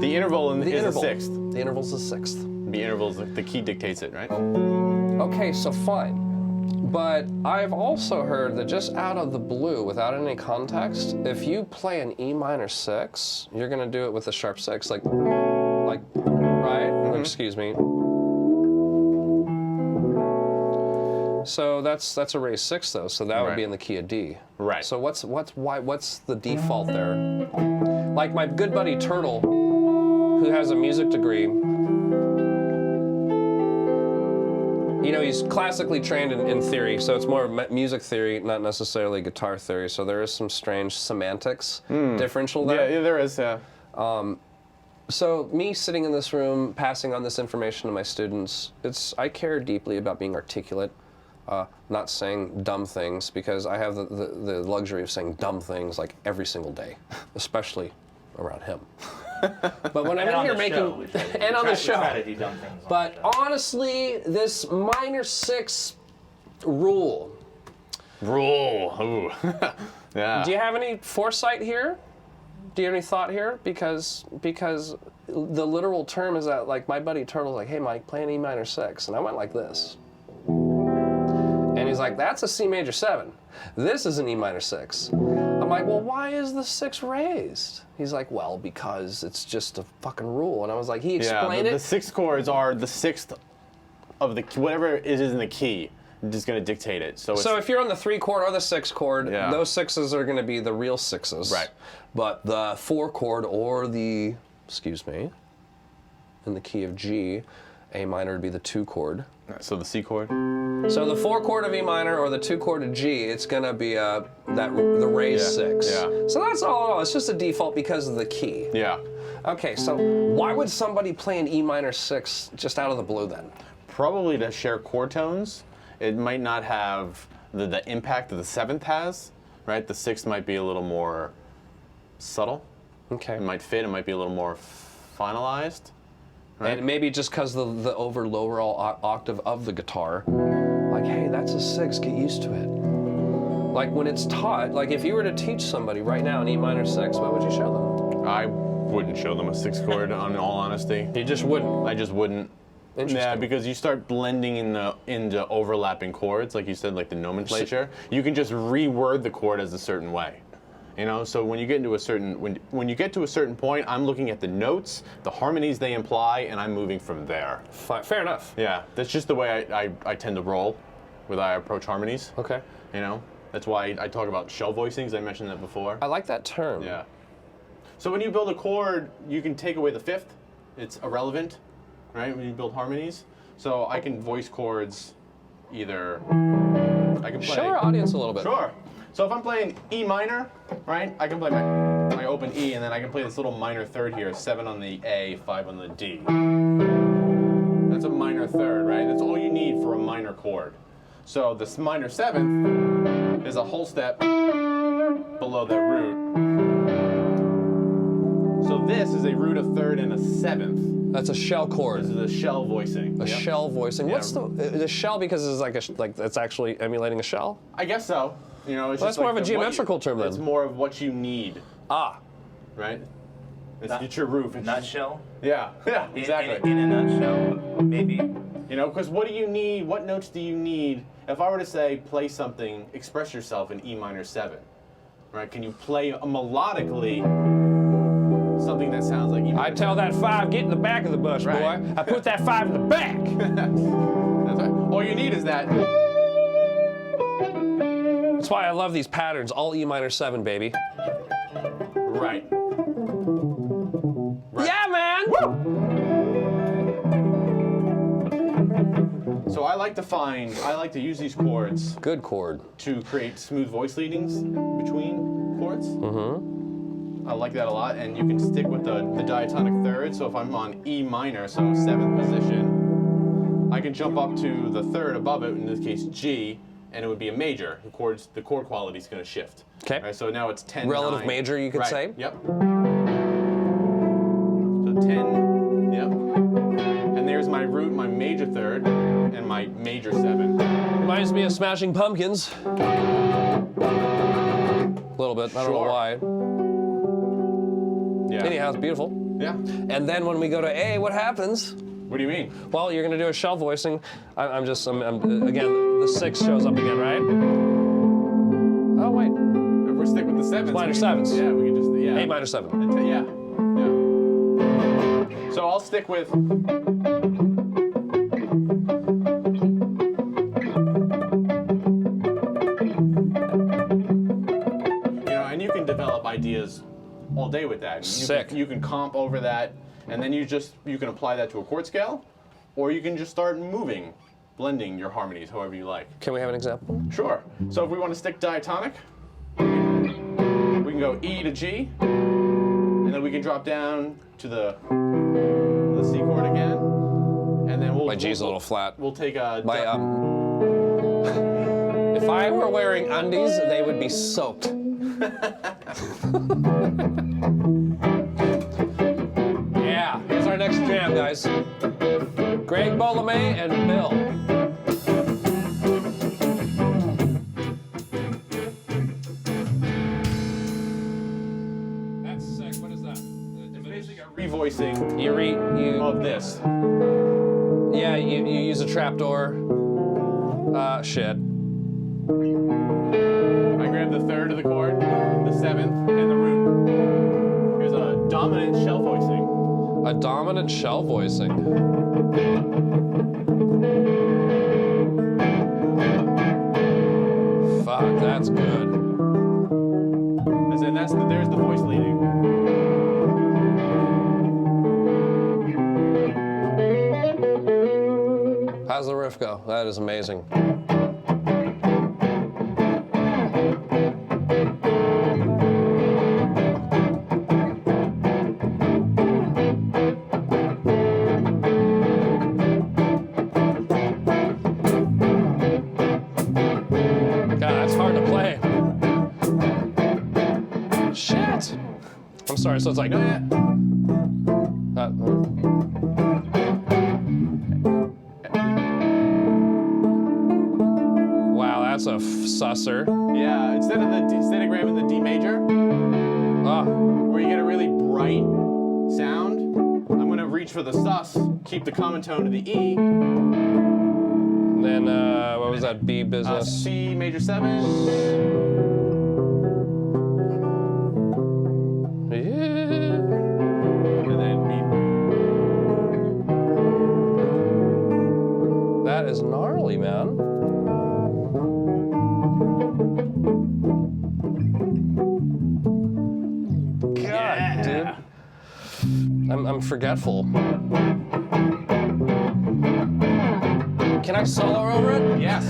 The interval is interval. a sixth. The interval's a sixth. The interval's the key dictates it, right? Okay, so fine. But I've also heard that just out of the blue, without any context, if you play an E minor 6, you're gonna do it with a sharp 6, like, right? Excuse me. So that's a raised 6 though, so that would be Right. in the key of D. Right. So what's the default there? Like my good buddy Turtle, who has a music degree, you know, he's classically trained in theory, so it's more music theory, not necessarily guitar theory, so there is some strange semantics differential there. Yeah, there is. Yeah. So me sitting in this room, passing on this information to my students, I care deeply about being articulate, not saying dumb things, because I have the luxury of saying dumb things like every single day, especially around him. But when I'm in here making, and on the show. But honestly, this minor 6 rule. Ooh. Yeah. Do you have any foresight here? Do you have any thought here? Because the literal term is that, like, my buddy Turtle's like, hey, Mike, play an E minor 6. And I went like this. And he's like, that's a C major 7. This is an E minor 6. I'm like, well, why is the 6 raised? He's like, well, because it's just a fucking rule. And I was like, he explained it. The 6 chords are the 6th of the whatever it is in the key. I'm just going to dictate it. So if you're on the 3 chord or the 6 chord, Yeah. those 6s are going to be the real 6s. Right. But the 4 chord or the, excuse me, in the key of G, A minor would be the 2 chord. So the C chord? So the 4 chord of E minor or the 2 chord of G, it's going to be the raised 6. Yeah. So that's all in all. It's just a default because of the key. Yeah. Okay, so why would somebody play an E minor 6 just out of the blue then? Probably to share chord tones. It might not have the impact that the 7th has, right? The 6th might be a little more subtle. Okay. It might fit. It might be a little more finalized. Right. And maybe just because the over lower octave of the guitar, like, hey, that's a 6, get used to it. Like when it's taught, like if you were to teach somebody right now an E minor 6, what would you show them? I wouldn't show them a 6 chord, in all honesty. You just wouldn't. I just wouldn't. Interesting. Yeah, because you start blending into overlapping chords, like you said, like the nomenclature. You can just reword the chord as a certain way. You know, so when you get into a certain when you get to a certain point, I'm looking at the notes, the harmonies they imply, and I'm moving from there. Fair enough. Yeah, that's just the way I tend to roll when I approach harmonies. Okay. You know, that's why I talk about shell voicings. I mentioned that before. I like that term. Yeah. So when you build a chord, you can take away the 5th. It's irrelevant, right? When you build harmonies. So I can voice chords either. I can play. Show our audience a little bit. Sure. So if I'm playing E minor, right, I can play my open E, and then I can play this little minor third here, 7 on the A, 5 on the D. That's a minor third, right? That's all you need for a minor chord. So this minor 7th is a whole step below that root. So this is a root, a third, and a 7th. That's a shell chord. This is a shell voicing. A Yep. shell voicing. Yeah. What's the shell? Because it's like it's actually emulating a shell. I guess so. You know, it's Well, just that's more like of a geometrical term then. It's more of what you need, Ah. right? It's your roof. It's Nutshell? Yeah, exactly. In a nutshell, maybe. You know, because what do you need? What notes do you need? If I were to say, play something, express yourself in E minor 7, right? Can you play melodically something that sounds like E minor I tell that 5, get in the back of the bus, Right. boy. I put that 5 in the back. That's right. All you need is that. That's why I love these patterns. All E minor 7, baby. Right. Yeah, man. So I like to use these chords Good chord. to create smooth voice leadings between chords. I like that a lot, and you can stick with the diatonic third. So if I'm on E minor, so 7th position, I can jump up to the third above it, in this case G, and it would be a major. The chord quality is going to shift. Okay. Right, so now it's 10, Relative 9. major, you could Right, say? Yep. So 10, yep. And there's my root, my major third, and my major 7. Reminds me of Smashing Pumpkins. A little bit. I don't know Sure. why. Yeah. Anyhow, it's beautiful. Yeah. And then when we go to A, what happens? What do you mean? Well, you're going to do a shell voicing. I'm again, the 6 shows up again, right? Oh, wait. If we're sticking with the 7s. Minor we can- 7s. Yeah, we can just, yeah. A minor 7. Yeah. So I'll stick with. And you can develop ideas all day with that. You Sick. You can comp over that, and then you can apply that to a chord scale, or you can just start moving, blending your harmonies however you like. Can we have an example? Sure. So if we want to stick diatonic, we can go E to G, and then we can drop down to the C chord again, and then My G's a little flat. We'll take a. If I were wearing undies, they would be soaked. Yeah, here's our next jam, guys. Greg Bolomey and Bill. That's sick. What is that? It's basically a Revoicing You of this. yeah, you use a trapdoor. Shit. I grab the third of the chord, the seventh, and the root. Here's a dominant shell voicing. A dominant shell voicing. Fuck, that's good. As in, there's the voice leading. How's the riff go? That is amazing. God, that's hard to play. Shit! I'm sorry, so it's like... Wow, that's a susser. Yeah, instead of grabbing the D major, where you get a really bright sound, I'm gonna reach for the sus, keep the common tone to the E. Then, what was that B business? C major 7. And then B. That is gnarly, man. God, dude. I'm forgetful. Can I solo over it? Yes.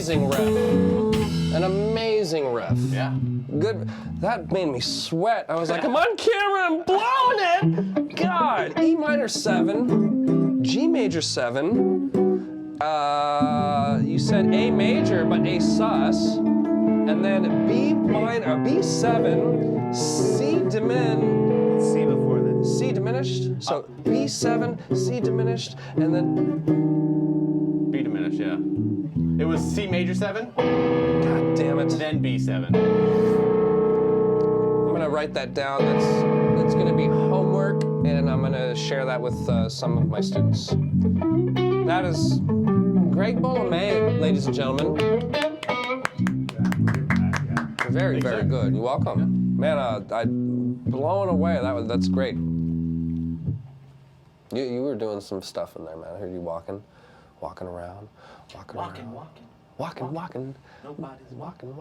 amazing riff. An amazing riff. Yeah. Good. That made me sweat. I was like, I'm on camera, I'm blowing it. God. E minor 7, G major 7. You said A major, but A sus. And then B minor, B7, C diminished. C before that. C diminished. So B7, C diminished, and then B diminished, yeah. It was C major 7, God damn it. then B7. I'm gonna write that down. That's gonna be homework, and I'm gonna share that with some of my students. That is great. Greg Bolomey, ladies and gentlemen. Very, very good. You're welcome. Man, I'm blown away. That's great. You were doing some stuff in there, man. I heard you walking around. Walking. Nobody's Walking.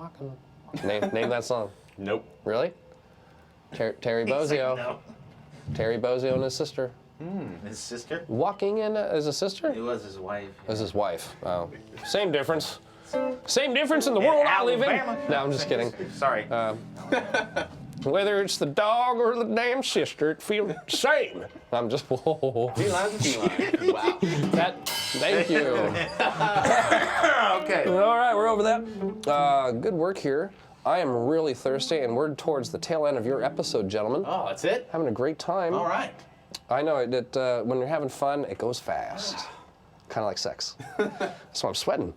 Name that song. Nope. Really? Terry Bozzio. No. Terry Bozzio and his sister. His sister? Walking in as a sister? It was his wife. As his wife. Oh. Same difference. Same difference in the world I live in. Alabama. No, I'm just kidding. Sorry. Whether it's the dog or the damn sister, it feels the same. I'm just, whoa. Feline to feline. Wow. Thank you. Okay. All right, we're over that. Good work here. I am really thirsty, and we're towards the tail end of your episode, gentlemen. Oh, that's it? Having a great time. All right. I know that when you're having fun, it goes fast. Kind of like sex. That's why I'm sweating.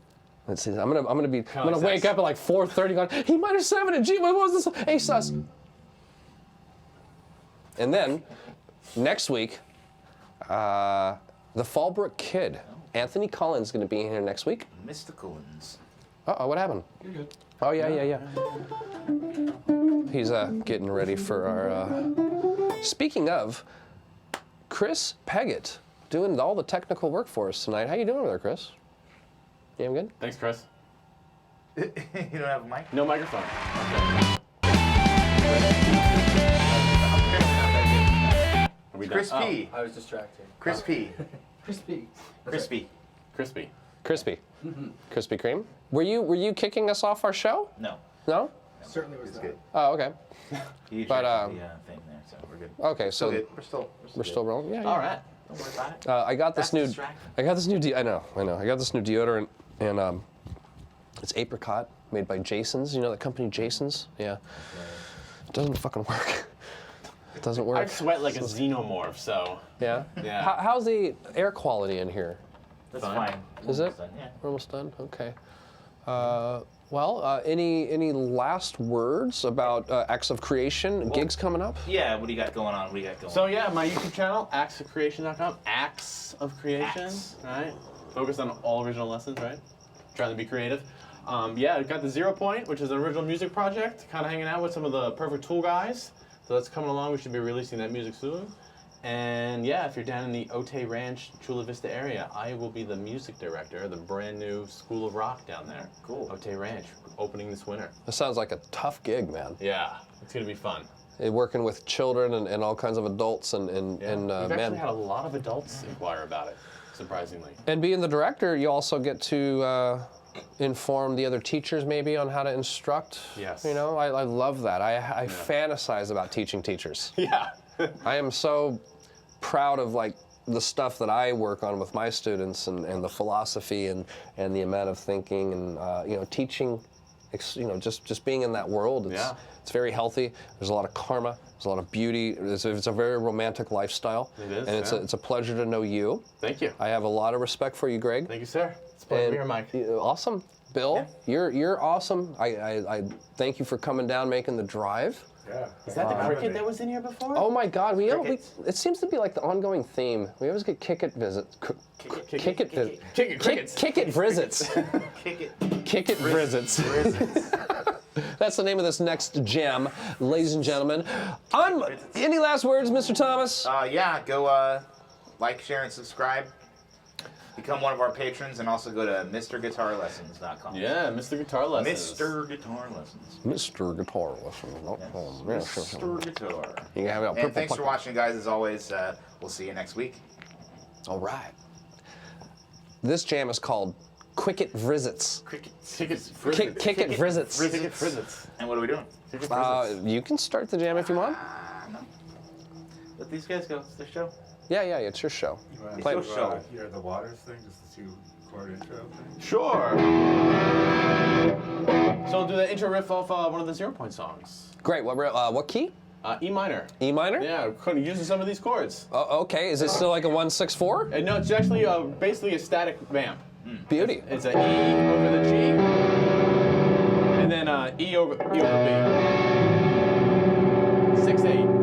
Let's see. I'm gonna wake up at like 4:30 going, he might have 7 and G, what was this? Hey, sus. And then, next week, the Fallbrook Kid. Anthony Collins is gonna be here next week. Mysticalins. Uh-oh, what happened? You're good. Oh, yeah. He's getting ready for our, speaking of, Chris Peggett doing all the technical work for us tonight. How you doing over there, Chris? You good? Thanks, Chris. You don't have a mic? No microphone. Are we done? Chris P. I was distracted. Chris P. Crispy. Crispy. Crispy. Crispy. Krispy Kreme. Were you kicking us off our show? No. No? Certainly was It's not. good. Oh, okay. You But, checked the thing there, so we're good. Okay, Still so good. We're still good. rolling. Yeah. All right. Don't worry about it. I got this That's new. distracting. I got this new. I know. I got this new deodorant, and it's apricot, made by Jason's. You know that company, Jason's? Yeah. It doesn't fucking work. It doesn't I work. sweat like a xenomorph, so. Yeah. Yeah. How's the air quality in here? That's Fine. fine. Is it? Almost done, yeah. We're almost done. Okay. Well, any last words about Acts of Creation gigs coming up? Yeah, what do you got going on? So yeah, my YouTube channel, axofcreation.com. Acts of Creation, Acts. right? Focused on all original lessons, right? Trying to be creative. Yeah, got the 0 Point, which is an original music project. Kind of hanging out with some of the Perfect Tool guys. So that's coming along. We should be releasing that music soon. And yeah, if you're down in the Otay Ranch, Chula Vista area, I will be the music director of the brand new School of Rock down there. Cool. Otay Ranch, opening this winter. That sounds like a tough gig, man. Yeah, it's gonna be fun. Working with children and all kinds of adults and Yeah. We've man. actually had a lot of adults inquire about it, surprisingly. And being the director, you also get to inform the other teachers maybe on how to instruct. Yes. You know, I love that. I fantasize about teaching teachers. Yeah. I am so proud of like the stuff that I work on with my students and the philosophy and the amount of thinking and you know, teaching, you know, just being in that world. It's very healthy. There's a lot of karma. There's a lot of beauty. It's a very romantic lifestyle. It is, And yeah. it's a pleasure to know you. Thank you. I have a lot of respect for you, Greg. Thank you, sir. It's a pleasure to be here, Mike. Awesome. Bill, you're awesome. I thank you for coming down, making the drive. Yeah. Is that the cricket that was in here before? Oh my God, Crickets. it seems to be like the ongoing theme. We always get kick it visits. Kick it visits. Kick it, crickets. Kick it visits. Kick it. Kick it visits. That's the name of this next gem, ladies and gentlemen. Any last words, Mr. Thomas? Yeah, go like, share, and subscribe. Become one of our patrons, and also go to MrGuitarLessons.com. Yeah, Mr. Guitar Lessons. Mr. Guitar Lessons. Mr. Guitar Lessons. Mr. Guitar. You can have it on And purple thanks for puck. watching, guys. As always, we'll see you next week. All right. This jam is called Quicket Visits. Cricket. Kick it, Kick it visits. Kick it, frizzits. And what are we doing? Kick it, frizzits. You can start the jam if you want. No. Let these guys go. It's their show. Yeah, it's your show. You Play- wanna do, Hear the Waters thing, just the 2-chord intro thing? Sure. So I'll do the intro riff off one of the 0 Point songs. Great. What key? E minor. E minor? Yeah, kind of using some of these chords. Okay. Is it still like a 1-6-4? And no, it's actually basically a static vamp. Beauty. It's an E over the G, and then E over B. 6/8.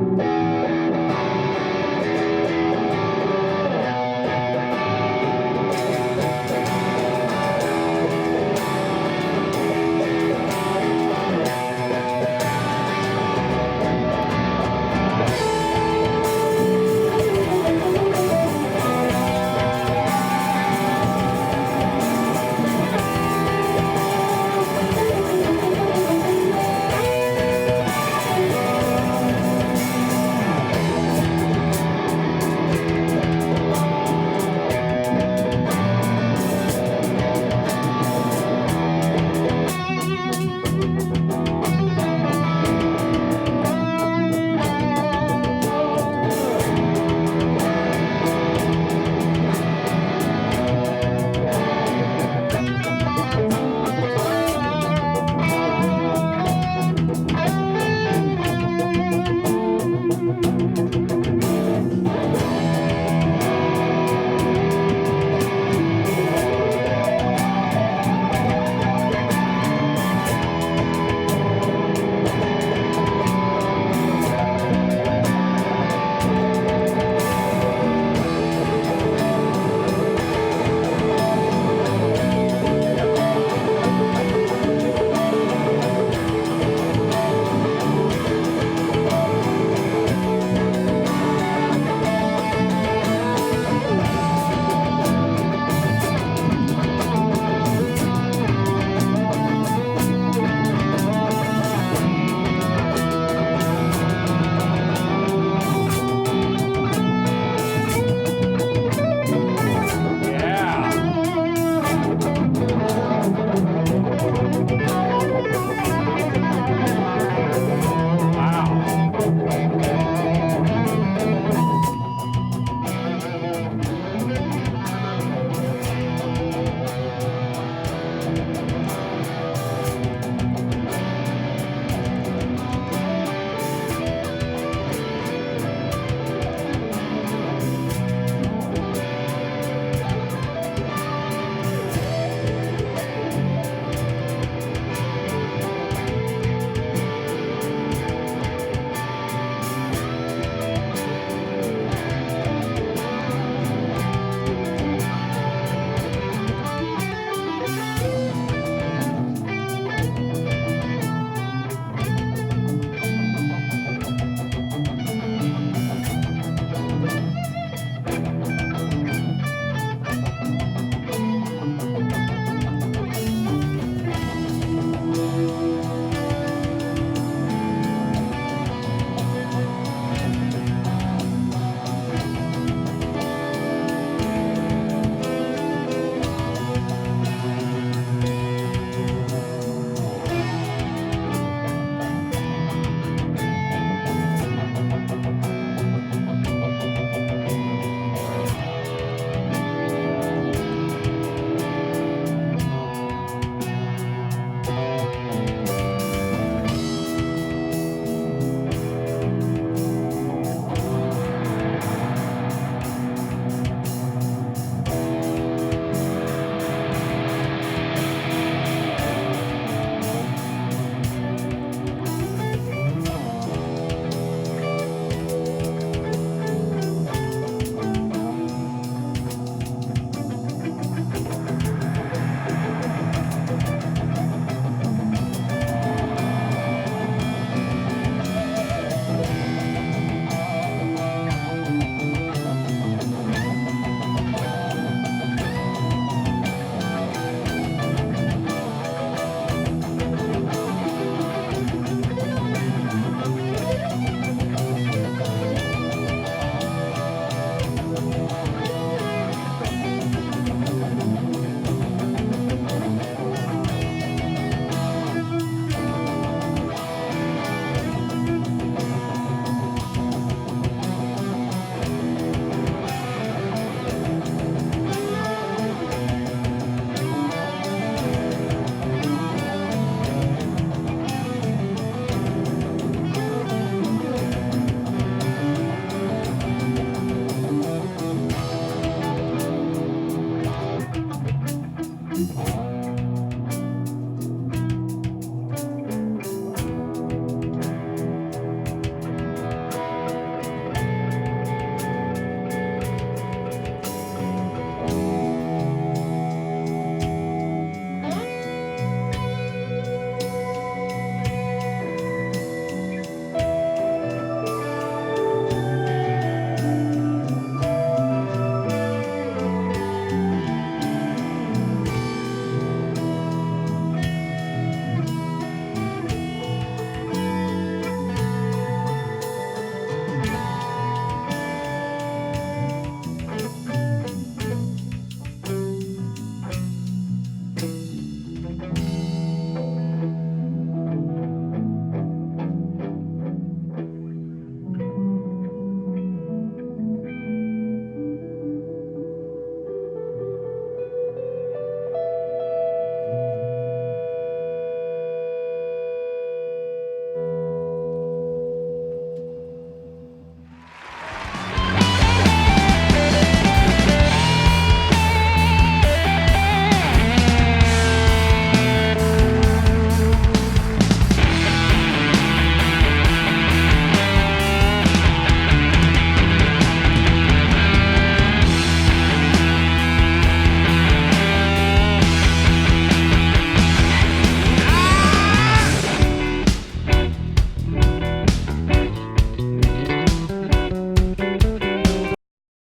Bye.